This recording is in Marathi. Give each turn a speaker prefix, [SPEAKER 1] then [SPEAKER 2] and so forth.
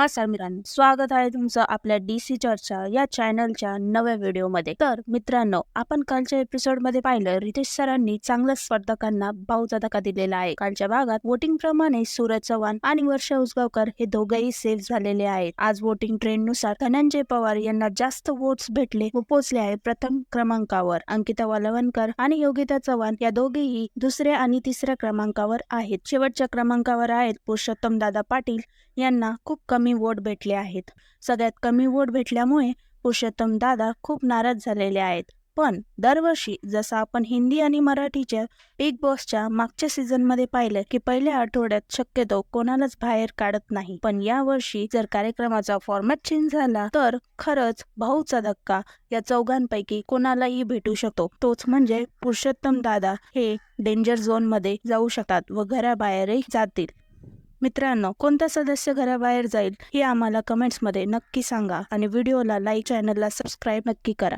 [SPEAKER 1] नमस्कार मित्रांनो, स्वागत आहे तुमचं आपल्या डीसी चर्चा या चॅनलच्या नव्या व्हिडिओमध्ये। तर मित्रांनो, आपण कालच्या एपिसोडमध्ये पाहिलं रितेश सरांनी चांगल्या स्पर्धकांना भाऊचा धक्का दिलेला आहे। कालच्या भागात वोटिंग प्रमाणे सूरज चव्हाण आणि वर्षा उसगावकर हे दोघेही सेफ झालेले आहेत। आज वोटिंग ट्रेंड नुसार धनंजय पवार यांना जास्त वोट्स भेटले व पोहोचले आहे प्रथम क्रमांकावर। अंकिता वालवणकर आणि योगिता चव्हाण या दोघेही दुसऱ्या आणि तिसऱ्या क्रमांकावर आहेत। शेवटच्या क्रमांकावर आहेत पुरुषोत्तम दादा पाटील यांना खूप कमी वोट भेटले आहेत। सगळ्यात कमी वोट भेटल्यामुळे पुरुषोत्तम दादा खूप नाराज झालेले आहेत। पण दरवर्षी जसं आपण हिंदी आणि मराठीच्या बिग बॉसच्या मागच्या सीझन मध्ये पाहिलं की पहिल्या आठवड्यात शक्यतो कोणालाच बाहेर काढत नाही, पण या वर्षी जर कार्यक्रमाचा फॉर्मॅट चेंज झाला तर खरंच भाऊचा धक्का या चौघांपैकी कोणालाही भेटू शकतो। तोच म्हणजे पुरुषोत्तम दादा हे डेंजर झोन मध्ये जाऊ शकतात व घराबाहेरही जातील। मित्रांनो, कोणता सदस्य घराबाहेर जाईल हे आम्हाला कमेंट्स मध्ये नक्की सांगा आणि व्हिडिओला लाईक, चॅनलला सबस्क्राईब नक्की करा।